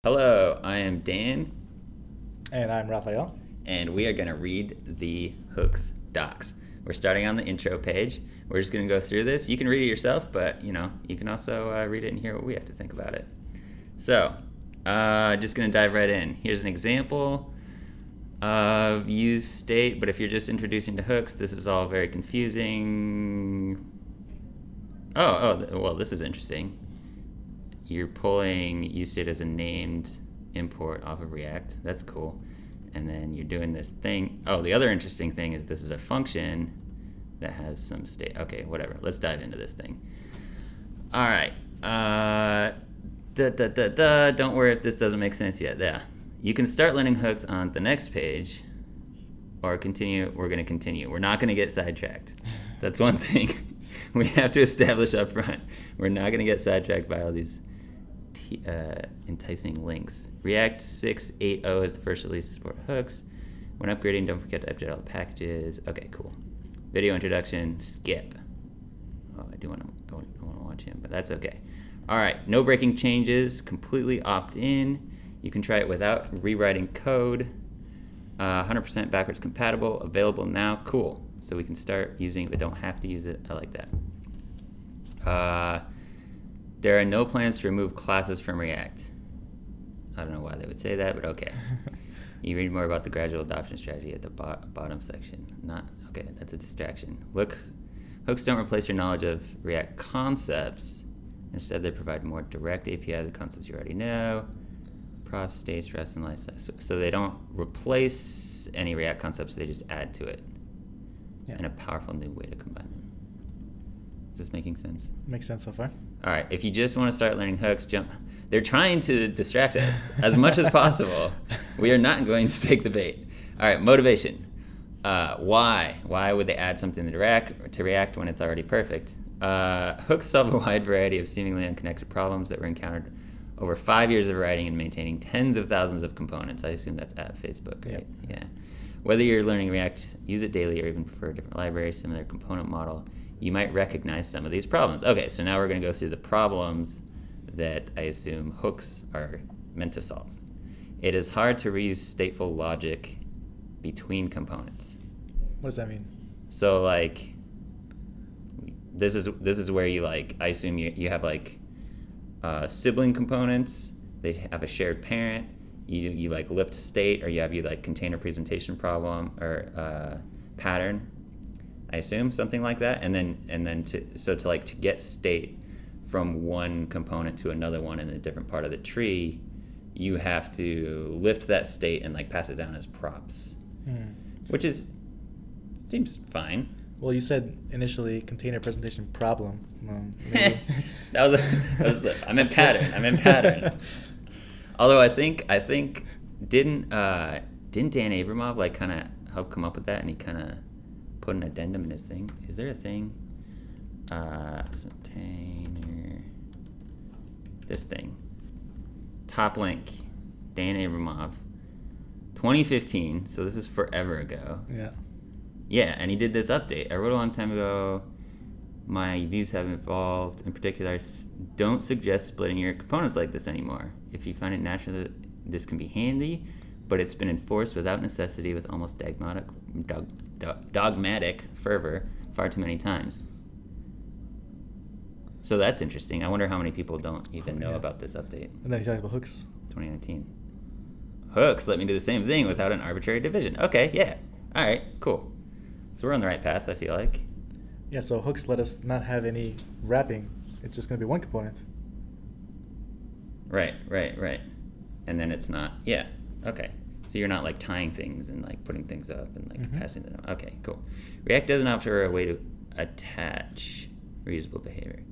Hello, I am Dan, And I'm Raphael. and we are going to read the Hooks docs. We're starting on the intro page. We're just going to go through this. You can read it yourself, but you can also read it and hear what we have to think about it. So, just going to dive right in. Here's an example of use state, but if you're just introducing to hooks, this is all very confusing. Well, this is interesting. You're pulling use state as a named import off of React. That's cool. And then you're doing this thing. Oh, the other interesting thing is this is a function that has some state. Okay, whatever. Let's dive into this thing. All right. Don't worry if this doesn't make sense yet. Yeah. You can start learning hooks on the next page or continue. We're going to continue. We're not going to get sidetracked. That's one thing we have to establish up front. We're not going to get sidetracked by all these enticing links. React 6.8.0 is the first release to support hooks. When upgrading, don't forget to update all the packages. Okay, cool. Video introduction, skip. Oh, I want to watch him, but that's okay. All right, no breaking changes, completely opt in. You can try it without rewriting code. 100% backwards compatible, available now. Cool. So we can start using it, but don't have to use it. I like that. There are no plans to remove classes from React. I don't know why they would say that, but okay. You read more about the gradual adoption strategy at the bottom section. Okay, that's a distraction. Look, hooks don't replace your knowledge of React concepts. Instead, they provide more direct API of the concepts you already know. Props, states, rest, and lifestyle. So they don't replace any React concepts, they just add to it. Yeah. And a powerful new way to combine them. Is this making sense? Makes sense so far. All right, if you just want to start learning hooks, jump. They're trying to distract us as much as possible. We are not going to take the bait. All right, motivation. Why? Why would they add something to React when it's already perfect? Hooks solve a wide variety of seemingly unconnected problems that were encountered over 5 years of writing and maintaining tens of thousands of components. I assume that's at Facebook, right? Yep. Yeah. Whether you're learning React, use it daily, or even prefer a different library, similar component model, you might recognize some of these problems. Okay, so now we're going to go through the problems that I assume hooks are meant to solve. It is hard to reuse stateful logic between components. What does that mean? So like, this is where you I assume you have sibling components. They have a shared parent. You lift state, or you have container presentation problem or pattern. I assume something like that, and then to get state from one component to another one in a different part of the tree, you have to lift that state and pass it down as props, which seems fine. Well, you said initially container presentation problem. that was I meant pattern. Although I think didn't Dan Abramov kind of help come up with that, and he kind of put an addendum in his thing. Is there a thing? Container. This thing. Top link. Dan Abramov. 2015. So this is forever ago. Yeah. Yeah, and he did this update. I wrote a long time ago. My views have evolved. In particular, don't suggest splitting your components like this anymore. If you find it natural, this can be handy, but it's been enforced without necessity with almost dogmatic fervor far too many times. So that's interesting. I wonder how many people don't even know about this update. And then he talks about hooks. 2019. Hooks let me do the same thing without an arbitrary division. Okay, yeah. All right, cool. So we're on the right path, I feel like. Yeah, so hooks let us not have any wrapping. It's just going to be one component. Right. And then it's not, yeah, okay. So you're not tying things and putting things up and passing them down. Okay, cool. React doesn't offer a way to attach reusable behavior.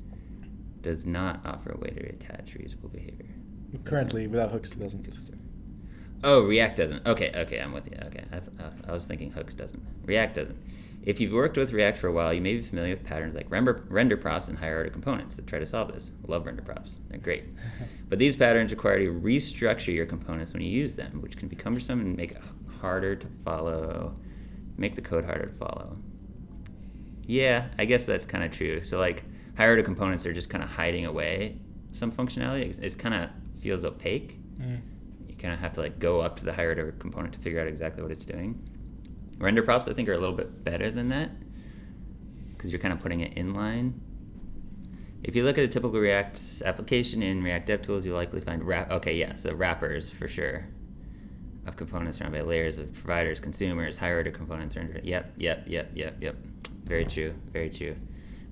Does not offer a way to attach reusable behavior. Currently, without hooks, it doesn't. Oh, React doesn't. Okay, I'm with you. Okay, I was thinking hooks doesn't. React doesn't. If you've worked with React for a while, you may be familiar with patterns like render props and higher order components that try to solve this. Love render props. They're great. But these patterns require you to restructure your components when you use them, which can be cumbersome and make it harder to follow, make the code harder to follow. Yeah, I guess that's kind of true. So higher order components are just kind of hiding away some functionality. It's kind of feels opaque. You kind of have to like go up to the higher order component to figure out exactly what it's doing. Render props, I think, are a little bit better than that because you're kind of putting it inline. If you look at a typical React application in React DevTools, you'll likely find so wrappers for sure of components surrounded by layers of providers, consumers, higher order components. Yep. Very true.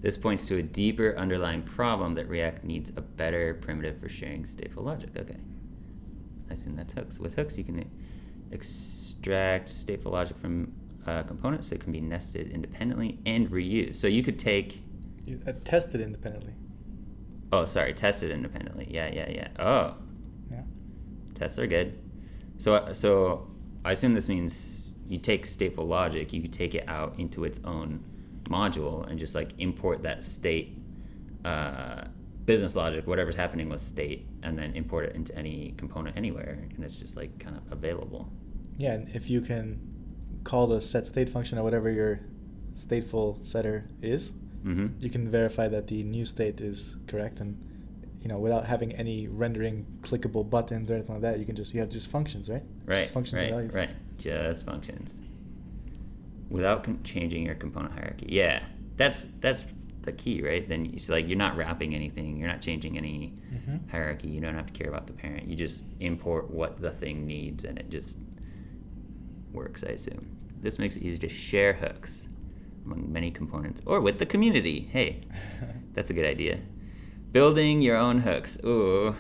This points to a deeper underlying problem that React needs a better primitive for sharing stateful logic. Okay. I assume that's hooks. With hooks, you can extract stateful logic from components that can be nested independently and reused. So you could take... tested independently. Oh, sorry. Tested independently. Yeah. Oh. Yeah. Tests are good. So I assume this means you take stateful logic, you could take it out into its own module and just like import that state business logic, whatever's happening with state, and then import it into any component anywhere, and it's just like kind of available. Yeah, and if you can call the set state function or whatever your stateful setter is, you can verify that the new state is correct, and without having any rendering clickable buttons or anything like that, you have just functions, right? Just functions and values. Right. Just functions. Without changing your component hierarchy. Yeah, that's the key, right? Then you're not wrapping anything, you're not changing any hierarchy. You don't have to care about the parent. You just import what the thing needs, and it just works, I assume. This makes it easy to share hooks among many components or with the community. Hey, that's a good idea. Building your own hooks. Ooh,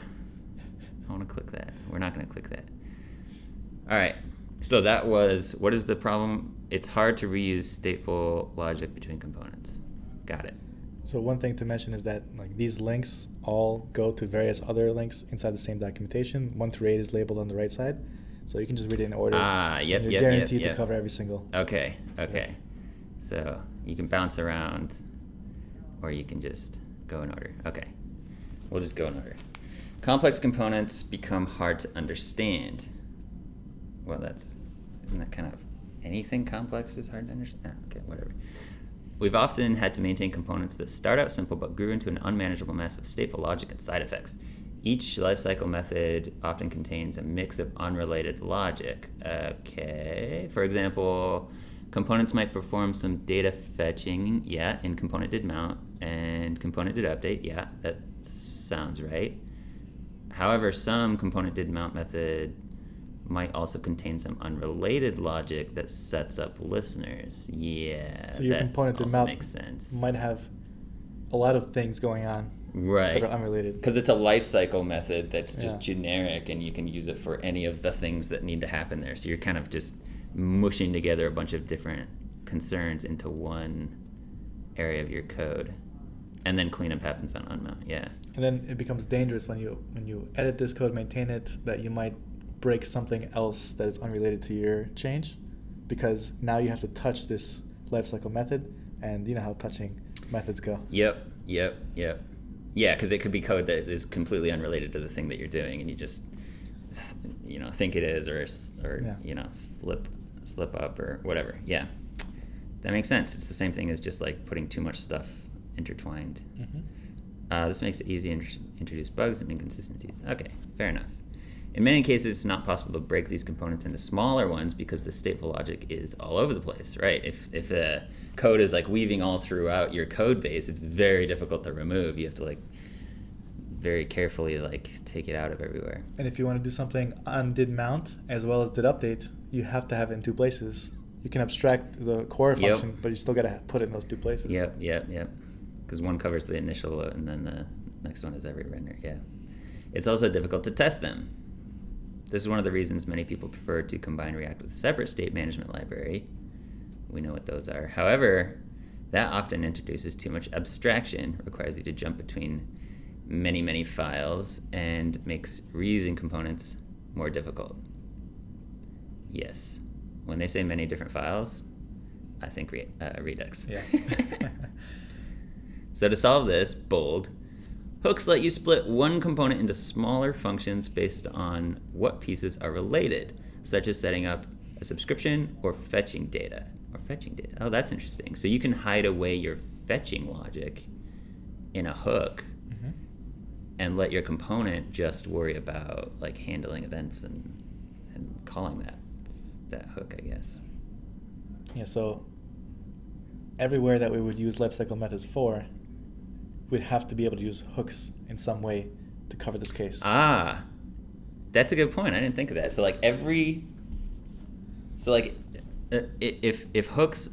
I want to click that. We're not going to click that. All right. So that was, what is the problem? It's hard to reuse stateful logic between components. Got it. So one thing to mention is that like these links all go to various other links inside the same documentation. 1 through 8 is labeled on the right side, so you can just read it in order. Yep. You're guaranteed to cover every single. Okay. So you can bounce around, or you can just go in order. Okay. We'll just go in order. Complex components become hard to understand. Well, isn't that kind of anything complex is hard to understand? Okay, whatever. We've often had to maintain components that start out simple but grew into an unmanageable mess of stateful logic and side effects. Each lifecycle method often contains a mix of unrelated logic. Okay, for example, components might perform some data fetching, in component did mount and component did update. Yeah, that sounds right. However, some component did mount method might also contain some unrelated logic that sets up listeners. Yeah, so your component did mount makes sense. Might have a lot of things going on that are unrelated. Because it's a lifecycle method that's just generic, and you can use it for any of the things that need to happen there. So you're kind of just mushing together a bunch of different concerns into one area of your code. And then cleanup happens on unmount, And then it becomes dangerous when you edit this code, maintain it, that you might break something else that is unrelated to your change, because now you have to touch this lifecycle method, and you know how touching methods go. Yep. Yeah, because it could be code that is completely unrelated to the thing that you're doing, and you just think it is, or slip up or whatever. Yeah, that makes sense. It's the same thing as just like putting too much stuff intertwined. This makes it easy to introduce bugs and inconsistencies. Okay, fair enough. In many cases, it's not possible to break these components into smaller ones because the stateful logic is all over the place, right? If the code is like weaving all throughout your code base, it's very difficult to remove. You have to like very carefully like take it out of everywhere. And if you want to do something on did mount as well as did update, you have to have it in 2 places. You can abstract the core function, but you still got to put it in those 2 places. Yep. Because one covers the initial and then the next one is every render. Yeah. It's also difficult to test them. This is one of the reasons many people prefer to combine React with a separate state management library. We know what those are. However, that often introduces too much abstraction, requires you to jump between many files, and makes reusing components more difficult. Yes. When they say many different files, I think Redux. Yeah. So to solve this, bold, hooks let you split one component into smaller functions based on what pieces are related, such as setting up a subscription or fetching data. Oh, that's interesting. So you can hide away your fetching logic in a hook and let your component just worry about like handling events and calling that hook, I guess. Yeah, so everywhere that we would use lifecycle methods for, we'd have to be able to use hooks in some way to cover this case. Ah, that's a good point. I didn't think of that. So like if hooks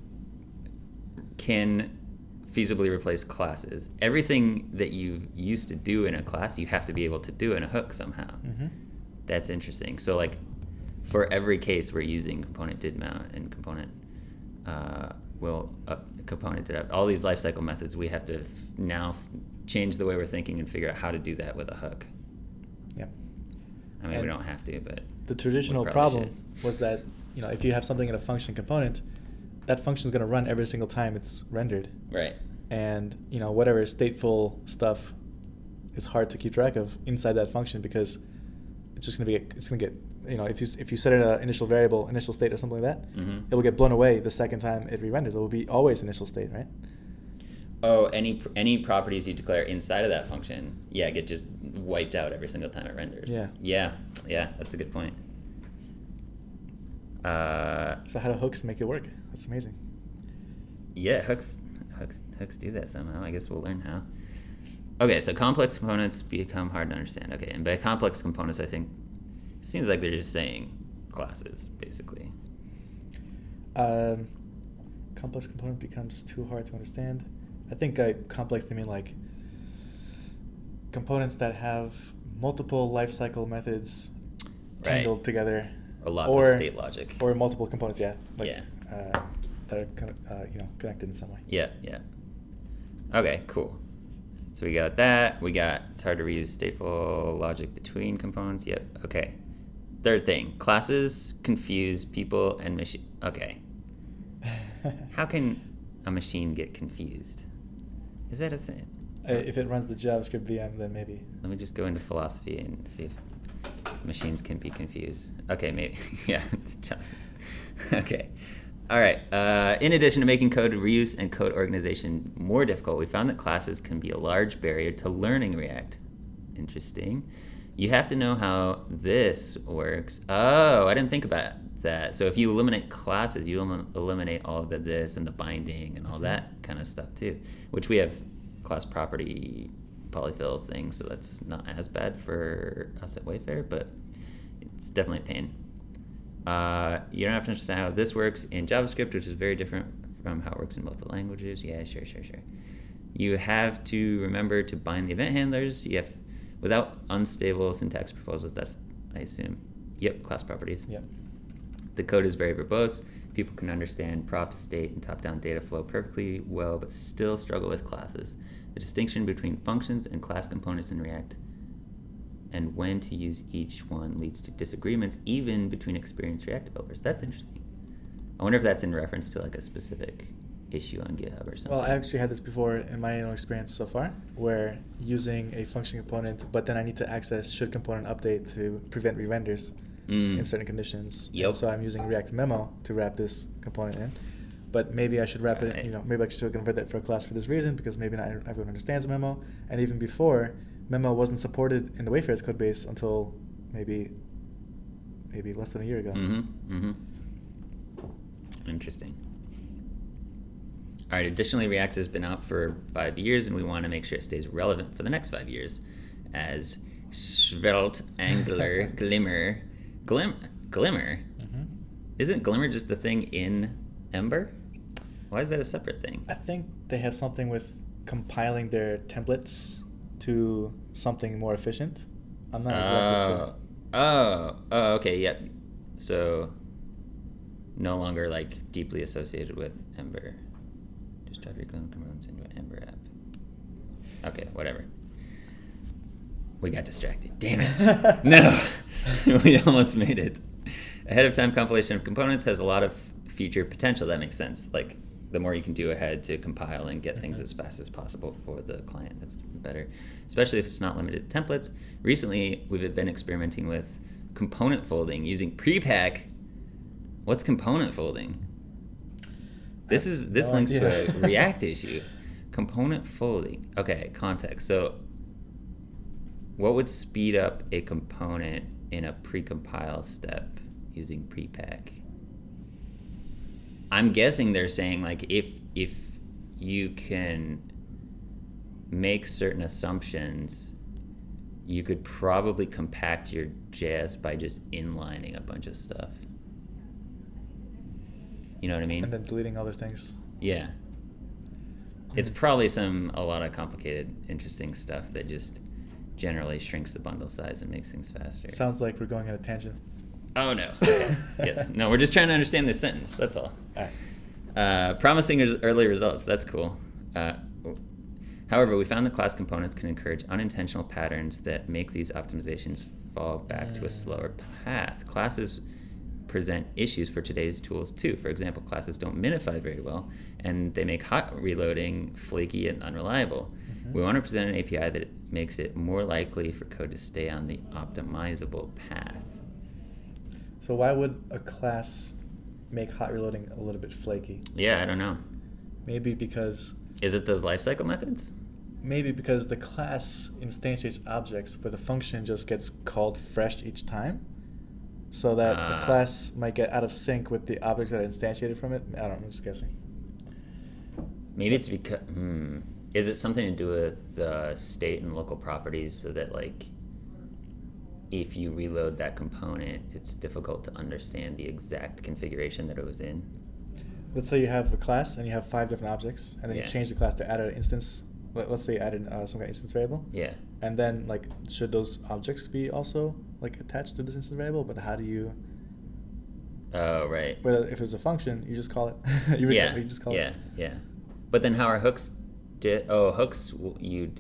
can feasibly replace classes, everything that you used to do in a class, you have to be able to do in a hook somehow. Mm-hmm. That's interesting. So like for every case we're using component did mount and component component did up. All these lifecycle methods, we have to now change the way we're thinking and figure out how to do that with a hook. Yeah. I mean, we don't have to, but the traditional problem was that, if you have something in a function component, that function is going to run every single time it's rendered. Right. And, whatever stateful stuff is hard to keep track of inside that function because it's just going to get, if you set it an initial variable, initial state or something like that, mm-hmm. it will get blown away the second time it re-renders. It will be always initial state, right? Oh, any properties you declare inside of that function, get just wiped out every single time it renders. Yeah, that's a good point. So how do hooks make it work? That's amazing. Yeah, hooks do that somehow. I guess we'll learn how. Okay, so complex components become hard to understand. Okay, and by complex components, I think it seems like they're just saying classes, basically. Complex component becomes too hard to understand. I think complex, they mean like components that have multiple lifecycle methods tangled together. Or lots of state logic. Or multiple components, that are connected in some way. Yeah. Okay, cool. So we got that. We got it's hard to reuse stateful logic between components. Yep. Okay. Third thing, classes confuse people and machine. Okay. How can a machine get confused? Is that a thing? If it runs the JavaScript VM, then maybe. Let me just go into philosophy and see if machines can be confused. Okay, maybe. Yeah. Okay. All right. In addition to making code reuse and code organization more difficult, we found that classes can be a large barrier to learning React. Interesting. You have to know how this works. Oh, I didn't think about that. So if you eliminate classes, you eliminate all of the this and the binding and all that kind of stuff too, which we have class property polyfill thing, so that's not as bad for us at Wayfair, but it's definitely a pain. You don't have to understand how this works in JavaScript, which is very different from how it works in both the languages. Yeah, sure. You have to remember to bind the event handlers. You have, without unstable syntax proposals, that's, I assume, class properties. Yep. The code is very verbose. People can understand prop, state, and top-down data flow perfectly well, but still struggle with classes. The distinction between functions and class components in React and when to use each one leads to disagreements even between experienced React developers. That's interesting. I wonder if that's in reference to like a specific issue on GitHub or something. Well, I actually had this before in my own experience so far, where using a function component, but then I need to access should component update to prevent re-renders in certain conditions. Yep. So I'm using React Memo to wrap this component in. But maybe I should wrap it, maybe I should convert that for a class for this reason, because maybe not everyone understands Memo. And even before, Memo wasn't supported in the Wayfair's code base until maybe less than a year ago. Interesting. All right, additionally, React has been out for 5 years, and we want to make sure it stays relevant for the next 5 years as Svelte, Angular, Glimmer. Isn't Glimmer just the thing in Ember? Why is that a separate thing? I think they have something with compiling their templates to something more efficient. I'm not exactly sure. Oh, okay, yep. So no longer like deeply associated with Ember. Just drop your Glimmer components into an Ember app. Okay, whatever. We got distracted. Damn it. No. We almost made it. Ahead of time compilation of components has a lot of feature potential. That makes sense. Like the more you can do ahead to compile and get things as fast as possible for the client, that's better, especially if it's not limited to templates. Recently, we've been experimenting with component folding using prepack. What's component folding? This links to a React issue. Component folding. Okay, context. So what would speed up a component in a precompile step using prepack? I'm guessing they're saying like if you can make certain assumptions, you could probably compact your JS by just inlining a bunch of stuff. You know what I mean? And then deleting other things. Yeah. It's probably a lot of complicated, interesting stuff that just generally shrinks the bundle size and makes things faster. Sounds like we're going on a tangent. Oh, no. Okay. Yes. No, we're just trying to understand this sentence. That's all. All right. Promising early results. That's cool. However, we found that class components can encourage unintentional patterns that make these optimizations fall back to a slower path. Classes present issues for today's tools too. For example, classes don't minify very well, and they make hot reloading flaky and unreliable. We want to present an API that makes it more likely for code to stay on the optimizable path. So why would a class make hot reloading a little bit flaky? Yeah, I don't know. Maybe because... Is it those lifecycle methods? Maybe because the class instantiates objects, but the function just gets called fresh each time. So that the class might get out of sync with the objects that are instantiated from it. I don't know, I'm just guessing. Maybe it's because... Is it something to do with state and local properties so that, like, if you reload that component, it's difficult to understand the exact configuration that it was in? Let's say you have a class and you have 5 different objects, and then you change the class to add an instance. Let's say you added some kind of instance variable. Yeah. And then, like, should those objects be also, like, attached to this instance variable? But how do you... Oh, right. Well, if it's a function, you just call it. you just call it. Yeah. But then how are hooks... hooks, you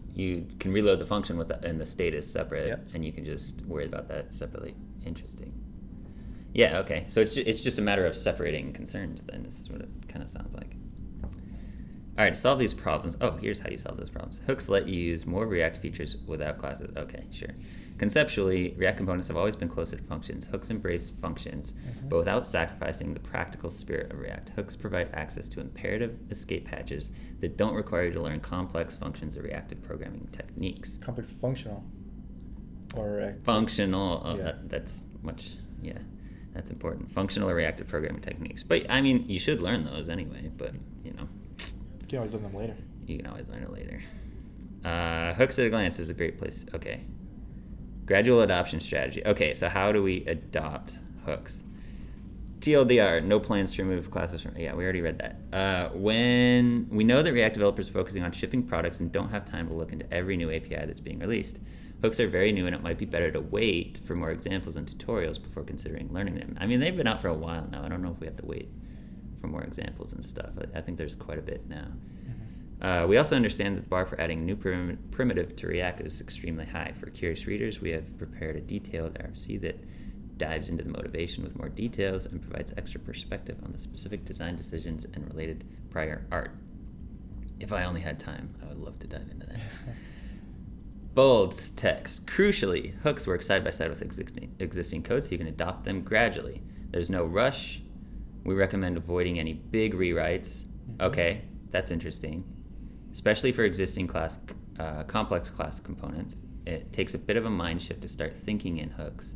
can reload the function and the state is separate, and you can just worry about that separately. Interesting. Yeah, okay. So it's just a matter of separating concerns then, is what it kind of sounds like. All right, to solve these problems, here's how you solve those problems. Hooks let you use more React features without classes. Okay, sure. Conceptually, React components have always been closer to functions. Hooks embrace functions, but without sacrificing the practical spirit of React. Hooks provide access to imperative escape hatches that don't require you to learn complex functions or reactive programming techniques. Complex functional. Or functional. That's that's important. Functional or reactive programming techniques. But, I mean, you should learn those anyway, but, you know. You can always learn them later. You can always learn it later. Hooks at a glance is a great place. Okay. Gradual adoption strategy. Okay, so how do we adopt hooks? TLDR, no plans to remove classes from... Yeah, we already read that. When we know that React developers are focusing on shipping products and don't have time to look into every new API that's being released, hooks are very new and it might be better to wait for more examples and tutorials before considering learning them. I mean, they've been out for a while now. I don't know if we have to wait for more examples and stuff. I think there's quite a bit now. We also understand that the bar for adding a new primitive to React is extremely high. For curious readers, we have prepared a detailed RFC that dives into the motivation with more details and provides extra perspective on the specific design decisions and related prior art. If I only had time, I would love to dive into that. Bold text. Crucially, hooks work side by side with existing code so you can adopt them gradually. There's no rush. We recommend avoiding any big rewrites. Okay, that's interesting. Especially for existing complex class components. It takes a bit of a mind shift to start thinking in hooks.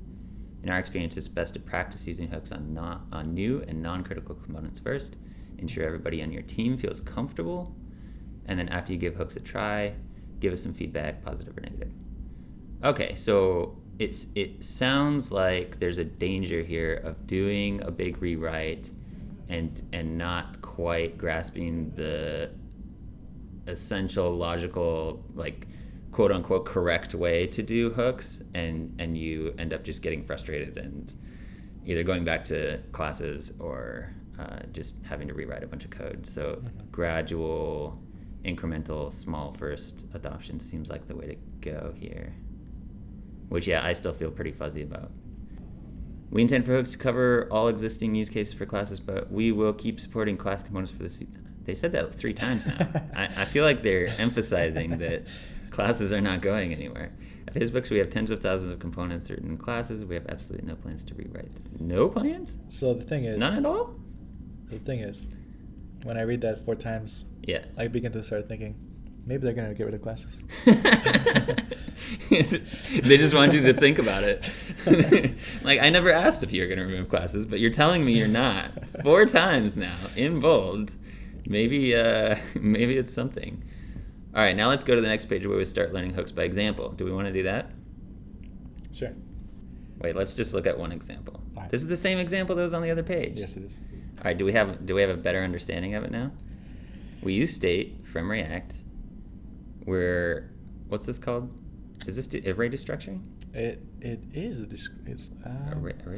In our experience, it's best to practice using hooks on new and non-critical components first. Ensure everybody on your team feels comfortable. And then after you give hooks a try, give us some feedback, positive or negative. Okay, so it sounds like there's a danger here of doing a big rewrite and not quite grasping the essential, logical, like, quote unquote correct way to do hooks, and you end up just getting frustrated and either going back to classes or just having to rewrite a bunch of code. So gradual, incremental, small first adoption seems like the way to go here, which I still feel pretty fuzzy about. We intend for hooks to cover all existing use cases for classes, but we will keep supporting class components for this. They said that 3 times now. I feel like they're emphasizing that classes are not going anywhere. At FaceBooks, we have tens of thousands of components written in classes. We have absolutely no plans to rewrite them. No plans? So the thing is... None at all? The thing is, when I read that 4 times, I begin to start thinking, Maybe they're gonna get rid of classes. They just want you to think about it. Like, I never asked if you were going to remove classes, but you're telling me you're not 4 times now in bold. Maybe it's something. All right, now let's go to the next page where we start learning hooks by example. Do we want to do that? Sure. Wait, let's just look at one example. Right. This is the same example that was on the other page. Yes, it is. All right, do we have a better understanding of it now? We use state from React. What's this called? Is this array destructuring? It is Array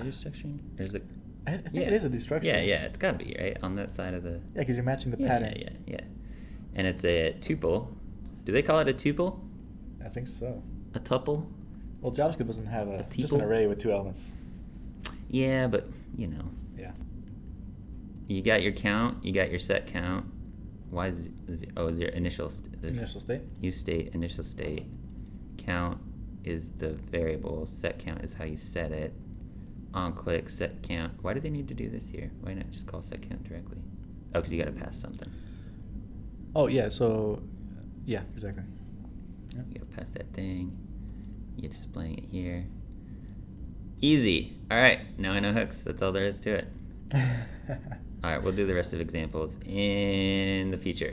destructuring? Or is it? I think it is a destruction. Yeah, it's got to be, right? On that side of the... Yeah, because you're matching the pattern. Yeah. And it's a tuple. Do they call it a tuple? I think so. A tuple? Well, JavaScript doesn't have just tuple? an array with 2 elements. Yeah, but, you know. Yeah. You got your count, you got your set count. Why is your initial state? Use state, initial state. Count is the variable. Set count is how you set it. On click, set count. Why do they need to do this here? Why not just call set count directly? Oh, because you got to pass something. Oh, yeah, so... Yeah, exactly. Yeah. You got to pass that thing. You're displaying it here. Easy. All right, now I know hooks. That's all there is to it. All right, we'll do the rest of examples in the future.